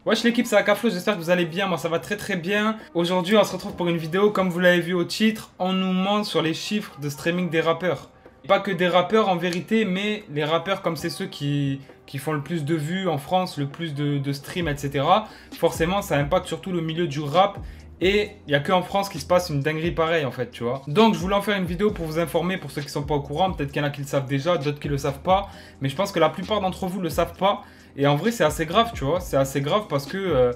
Wesh l'équipe, c'est Akaflo, j'espère que vous allez bien, moi ça va très très bien. Aujourd'hui on se retrouve pour une vidéo, comme vous l'avez vu au titre, on nous ment sur les chiffres de streaming des rappeurs. Pas que des rappeurs en vérité, mais les rappeurs comme c'est ceux qui font le plus de vues en France, le plus de streams, etc. Forcément ça impacte surtout le milieu du rap. Et il n'y a qu'en France qu'il se passe une dinguerie pareille en fait, tu vois. Donc je voulais en faire une vidéo pour vous informer, pour ceux qui ne sont pas au courant. Peut-être qu'il y en a qui le savent déjà, d'autres qui ne le savent pas. Mais je pense que la plupart d'entre vous ne le savent pas. Et en vrai c'est assez grave, tu vois. C'est assez grave parce que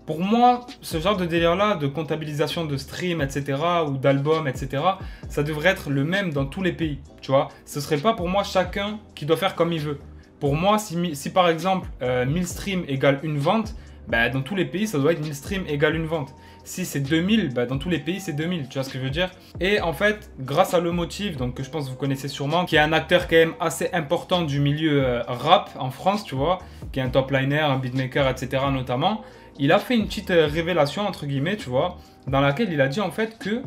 pour moi, ce genre de délire là, de comptabilisation de streams, etc. ou d'albums, etc. ça devrait être le même dans tous les pays, tu vois. Ce serait pas pour moi chacun qui doit faire comme il veut. Pour moi, si par exemple 1000 streams égale une vente, bah, dans tous les pays, ça doit être 1000 streams égale une vente. Si c'est 2000, bah, dans tous les pays, c'est 2000. Tu vois ce que je veux dire? Et en fait, grâce à Lomotiv, donc que je pense que vous connaissez sûrement, qui est un acteur quand même assez important du milieu rap en France, tu vois, qui est un top liner, un beatmaker, etc. notamment, il a fait une petite révélation, entre guillemets, tu vois, dans laquelle il a dit en fait que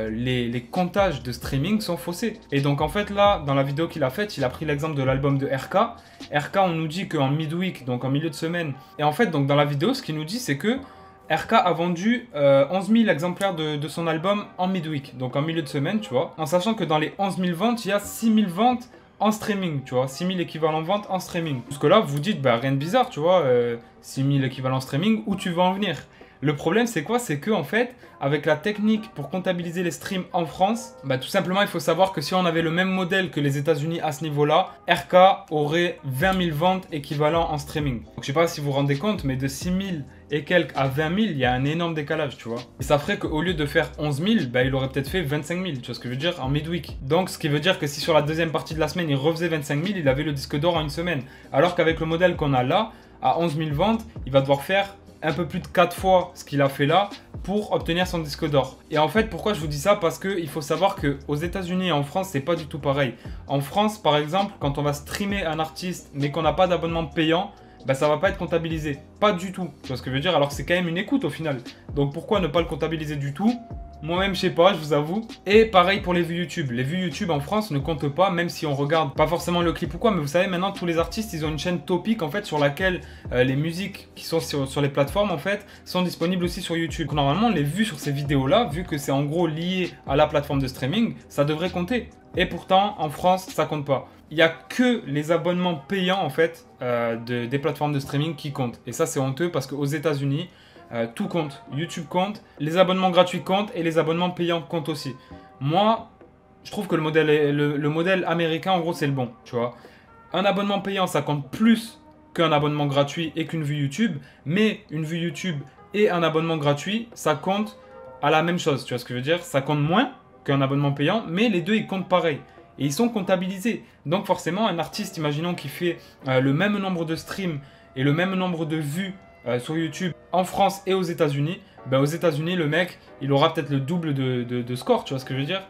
les comptages de streaming sont faussés. Et donc en fait là, dans la vidéo qu'il a faite, il a pris l'exemple de l'album de RK. RK, on nous dit qu'en midweek, donc en milieu de semaine, et en fait donc dans la vidéo, ce qu'il nous dit c'est que RK a vendu 11 000 exemplaires de son album en midweek, donc en milieu de semaine, tu vois, en sachant que dans les 11 000 ventes, il y a 6 000 ventes en streaming, tu vois, 6 000 équivalents ventes en streaming. Parce que là, vous dites, bah rien de bizarre, tu vois, 6 000 équivalents streaming, où tu vas en venir? Le problème, c'est quoi? C'est que en fait, avec la technique pour comptabiliser les streams en France, bah tout simplement, il faut savoir que si on avait le même modèle que les États-Unis à ce niveau-là, RK aurait 20 000 ventes équivalents en streaming. Donc, je sais pas si vous vous rendez compte, mais de 6 000 et quelques à 20 000, il y a un énorme décalage, tu vois. Et ça ferait qu'au lieu de faire 11 000, bah, il aurait peut-être fait 25 000, tu vois ce que je veux dire, en midweek. Donc, ce qui veut dire que si sur la deuxième partie de la semaine, il refaisait 25 000, il avait le disque d'or en une semaine. Alors qu'avec le modèle qu'on a là, à 11 000 ventes, il va devoir faire un peu plus de 4 fois ce qu'il a fait là pour obtenir son disque d'or. Et en fait, pourquoi je vous dis ça? Parce qu'il faut savoir qu'aux États-Unis et en France, c'est pas du tout pareil. En France, par exemple, quand on va streamer un artiste mais qu'on n'a pas d'abonnement payant, bah ça va pas être comptabilisé. Pas du tout. Tu vois ce que je veux dire? Alors que c'est quand même une écoute au final. Donc pourquoi ne pas le comptabiliser du tout? Moi-même, je sais pas, je vous avoue. Et pareil pour les vues YouTube. Les vues YouTube en France ne comptent pas, même si on regarde pas forcément le clip ou quoi. Mais vous savez, maintenant, tous les artistes, ils ont une chaîne topic, en fait, sur laquelle les musiques qui sont sur les plateformes, en fait, sont disponibles aussi sur YouTube. Donc, normalement, les vues sur ces vidéos-là, vu que c'est en gros lié à la plateforme de streaming, ça devrait compter. Et pourtant, en France, ça compte pas. Il n'y a que les abonnements payants, en fait, des plateformes de streaming qui comptent. Et ça, c'est honteux parce qu'aux États-Unis, tout compte, YouTube compte, les abonnements gratuits comptent et les abonnements payants comptent aussi. Moi, je trouve que le modèle américain, en gros, c'est le bon, tu vois. Un abonnement payant, ça compte plus qu'un abonnement gratuit et qu'une vue YouTube, mais une vue YouTube et un abonnement gratuit, ça compte à la même chose, tu vois ce que je veux dire? Ça compte moins qu'un abonnement payant, mais les deux, ils comptent pareil. Et ils sont comptabilisés. Donc forcément, un artiste, imaginons, qui fait le même nombre de streams et le même nombre de vues sur YouTube en France et aux États-Unis, bah aux États-Unis, le mec, il aura peut-être le double de score, tu vois ce que je veux dire?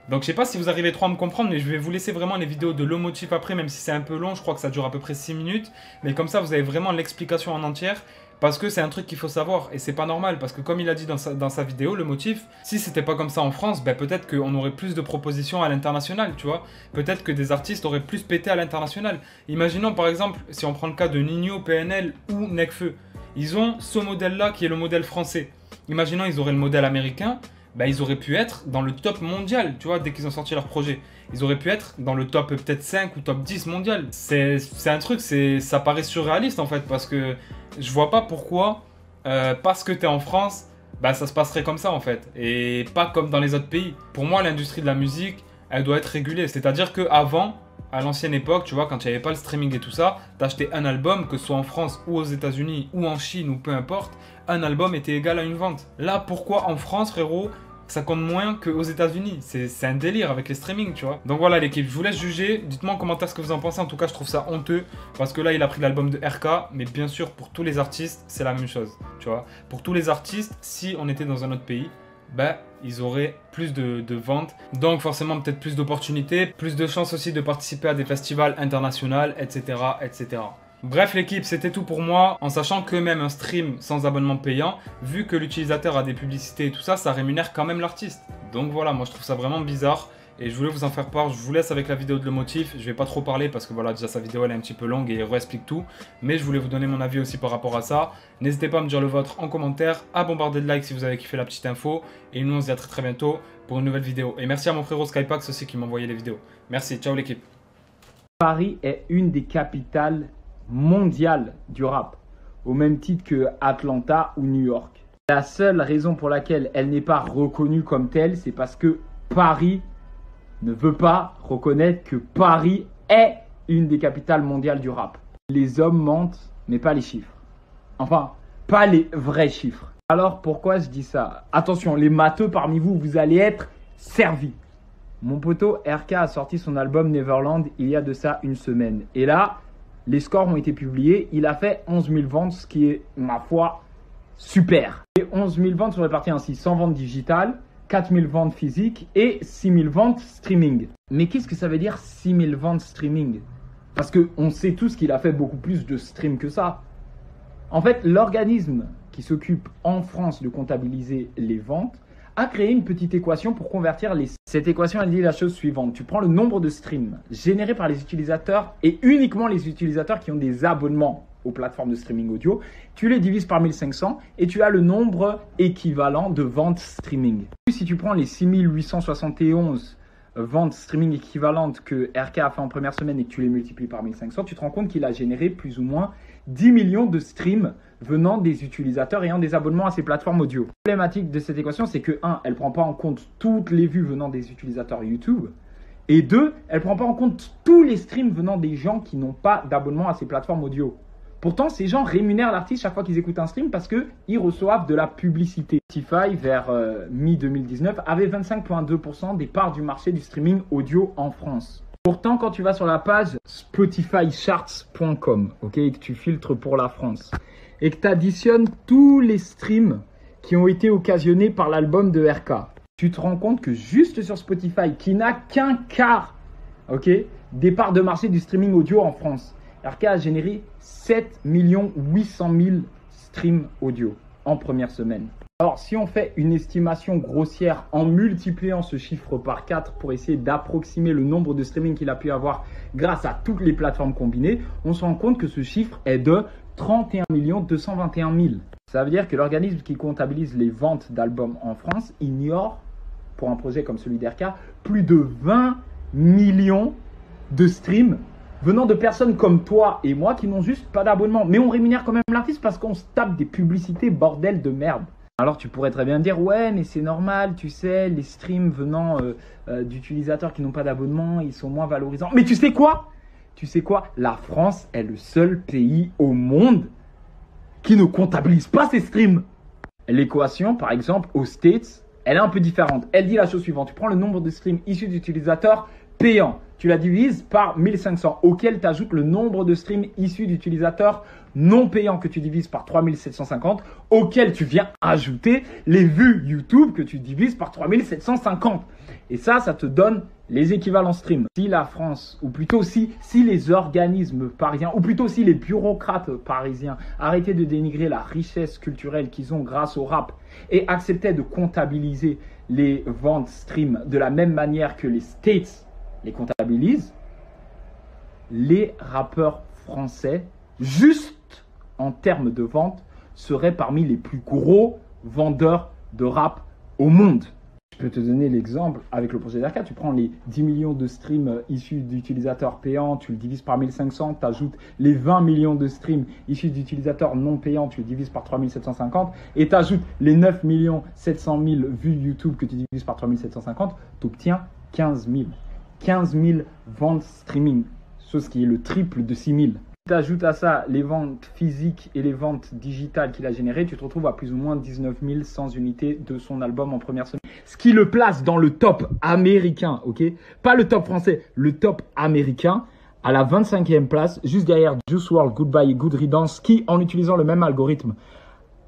Donc je sais pas si vous arrivez trop à me comprendre, mais je vais vous laisser vraiment les vidéos de Lomotiv après, même si c'est un peu long, je crois que ça dure à peu près 6 minutes, mais comme ça vous avez vraiment l'explication en entière, parce que c'est un truc qu'il faut savoir, et c'est pas normal, parce que comme il a dit dans sa vidéo, Lomotiv, si c'était pas comme ça en France, bah peut-être qu'on aurait plus de propositions à l'international, tu vois. Peut-être que des artistes auraient plus pété à l'international. Imaginons par exemple, si on prend le cas de Ninho, PNL ou Nekfeu. Ils ont ce modèle-là qui est le modèle français. Imaginons ils auraient le modèle américain, bah, ils auraient pu être dans le top mondial, tu vois, dès qu'ils ont sorti leur projet. Ils auraient pu être dans le top peut-être 5 ou top 10 mondial. C'est un truc, ça paraît surréaliste en fait, parce que je vois pas pourquoi, parce que t'es en France, bah, ça se passerait comme ça en fait, et pas comme dans les autres pays. Pour moi, l'industrie de la musique, elle doit être régulée. C'est-à-dire qu'avant, à l'ancienne époque, tu vois, quand il n'y avait pas le streaming et tout ça, t'achetais un album, que ce soit en France ou aux États-Unis ou en Chine ou peu importe, un album était égal à une vente. Là, pourquoi en France, frérot, ça compte moins qu'aux États-Unis? C'est un délire avec les streamings, tu vois. Donc voilà l'équipe, je vous laisse juger. Dites-moi en commentaire ce que vous en pensez. En tout cas, je trouve ça honteux parce que là, il a pris l'album de RK, mais bien sûr, pour tous les artistes, c'est la même chose, tu vois. Pour tous les artistes, si on était dans un autre pays, bah, ils auraient plus de ventes, donc forcément peut-être plus d'opportunités, plus de chances aussi de participer à des festivals internationaux, etc., etc. Bref l'équipe, c'était tout pour moi, en sachant que même un stream sans abonnement payant, vu que l'utilisateur a des publicités et tout ça, ça rémunère quand même l'artiste. Donc voilà, moi je trouve ça vraiment bizarre. Et je voulais vous en faire part. Je vous laisse avec la vidéo de Le Motif. Je vais pas trop parler parce que voilà, déjà sa vidéo elle est un petit peu longue et il réexplique tout. Mais je voulais vous donner mon avis aussi par rapport à ça. N'hésitez pas à me dire le vôtre en commentaire, à bombarder de likes si vous avez kiffé la petite info. Et nous on se dit à très très bientôt pour une nouvelle vidéo. Et merci à mon frérot Skypax aussi qui m'a envoyé les vidéos. Merci, ciao l'équipe. Paris est une des capitales mondiales du rap, au même titre que Atlanta ou New York. La seule raison pour laquelle elle n'est pas reconnue comme telle, c'est parce que Paris ne veut pas reconnaître que Paris est une des capitales mondiales du rap. Les hommes mentent, mais pas les chiffres. Enfin, pas les vrais chiffres. Alors pourquoi je dis ça? Attention, les matheux parmi vous, vous allez être servis. Mon poteau RK a sorti son album Neverland il y a de ça une semaine. Et là, les scores ont été publiés. Il a fait 11 000 ventes, ce qui est, ma foi, super. Et 11 000 ventes sont réparties ainsi. 100 ventes digitales, 4 000 ventes physiques et 6 000 ventes streaming. Mais qu'est-ce que ça veut dire 6 000 ventes streaming? Parce qu'on sait tous qu'il a fait beaucoup plus de streams que ça. En fait, l'organisme qui s'occupe en France de comptabiliser les ventes a créé une petite équation pour convertir les... Cette équation, elle dit la chose suivante. Tu prends le nombre de streams générés par les utilisateurs et uniquement les utilisateurs qui ont des abonnements aux plateformes de streaming audio. Tu les divises par 1500 et tu as le nombre équivalent de ventes streaming. Si tu prends les 6871 ventes streaming équivalentes que RK a fait en première semaine et que tu les multiplies par 1500, tu te rends compte qu'il a généré plus ou moins 10 millions de streams venant des utilisateurs ayant des abonnements à ces plateformes audio. La problématique de cette équation, c'est que 1, elle ne prend pas en compte toutes les vues venant des utilisateurs YouTube. Et 2, elle ne prend pas en compte tous les streams venant des gens qui n'ont pas d'abonnement à ces plateformes audio. Pourtant, ces gens rémunèrent l'artiste chaque fois qu'ils écoutent un stream parce qu'ils reçoivent de la publicité. Spotify, vers mi-2019, avait 25,2% des parts du marché du streaming audio en France. Pourtant, quand tu vas sur la page spotifycharts.com, et que tu filtres pour la France, et que tu additionnes tous les streams qui ont été occasionnés par l'album de RK, tu te rends compte que juste sur Spotify, qui n'a qu'un quart des parts de marché du streaming audio en France, RK a généré 7 800 000 streams audio en première semaine. Alors, si on fait une estimation grossière en multipliant ce chiffre par 4 pour essayer d'approximer le nombre de streaming qu'il a pu avoir grâce à toutes les plateformes combinées, on se rend compte que ce chiffre est de 31 221 000. Ça veut dire que l'organisme qui comptabilise les ventes d'albums en France ignore, pour un projet comme celui d'RK, plus de 20 millions de streams venant de personnes comme toi et moi qui n'ont juste pas d'abonnement. Mais on rémunère quand même l'artiste parce qu'on se tape des publicités bordel de merde. Alors tu pourrais très bien dire, ouais mais c'est normal, tu sais, les streams venant d'utilisateurs qui n'ont pas d'abonnement, ils sont moins valorisants. Mais tu sais quoi? La France est le seul pays au monde qui ne comptabilise pas ses streams. L'équation, par exemple, aux States, elle est un peu différente. Elle dit la chose suivante. Tu prends le nombre de streams issus d'utilisateurs payants. Tu la divises par 1500, auquel tu ajoutes le nombre de streams issus d'utilisateurs non payants que tu divises par 3750, auquel tu viens ajouter les vues YouTube que tu divises par 3750. Et ça te donne les équivalents streams. Si la France, ou plutôt si les organismes parisiens, ou plutôt si les bureaucrates parisiens arrêtaient de dénigrer la richesse culturelle qu'ils ont grâce au rap et acceptaient de comptabiliser les ventes stream de la même manière que les States les comptabilisent, les rappeurs français, juste en termes de vente, seraient parmi les plus gros vendeurs de rap au monde. Je peux te donner l'exemple avec le projet d'RK. Tu prends les 10 millions de streams issus d'utilisateurs payants, tu le divises par 1500, tu ajoutes les 20 millions de streams issus d'utilisateurs non payants, tu le divises par 3750 et tu ajoutes les 9 700 000 vues YouTube que tu divises par 3750, tu obtiens 15 000. 15 000 ventes streaming, chose qui est le triple de 6 000. Tu ajoutes à ça les ventes physiques et les ventes digitales qu'il a générées, tu te retrouves à plus ou moins 19 100 unités de son album en première semaine. Ce qui le place dans le top américain, pas le top français, le top américain, à la 25e place, juste derrière Juice WRLD, Goodbye et Good Riddance, qui, en utilisant le même algorithme,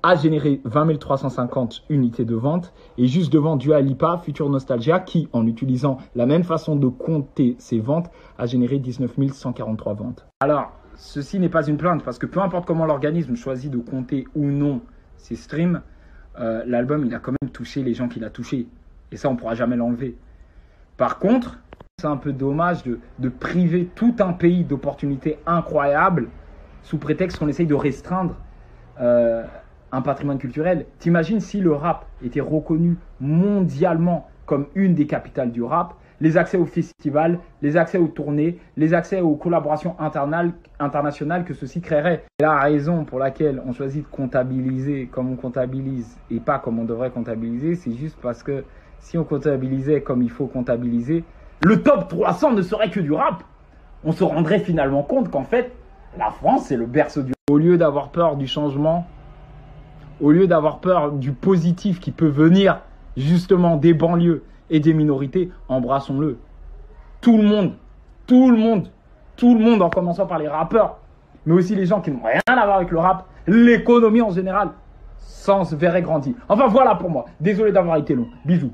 a généré 20 350 unités de vente, et juste devant Dua Lipa, Future Nostalgia, qui, en utilisant la même façon de compter ses ventes, a généré 19 143 ventes. Alors, ceci n'est pas une plainte, parce que peu importe comment l'organisme choisit de compter ou non ses streams, l'album, il a quand même touché les gens qu'il a touchés. Et ça, on ne pourra jamais l'enlever. Par contre, c'est un peu dommage de priver tout un pays d'opportunités incroyables sous prétexte qu'on essaye de restreindre un patrimoine culturel. T'imagines si le rap était reconnu mondialement comme une des capitales du rap, les accès aux festivals, les accès aux tournées, les accès aux collaborations internationales que ceci créerait. Et la raison pour laquelle on choisit de comptabiliser comme on comptabilise et pas comme on devrait comptabiliser, c'est juste parce que si on comptabilisait comme il faut comptabiliser, le top 300 ne serait que du rap. On se rendrait finalement compte qu'en fait, la France, c'est le berceau du... Au lieu d'avoir peur du changement, au lieu d'avoir peur du positif qui peut venir justement des banlieues et des minorités, embrassons-le. Tout le monde, en commençant par les rappeurs, mais aussi les gens qui n'ont rien à voir avec le rap, l'économie en général, s'en verrait grandir. Enfin voilà pour moi. Désolé d'avoir été long. Bisous.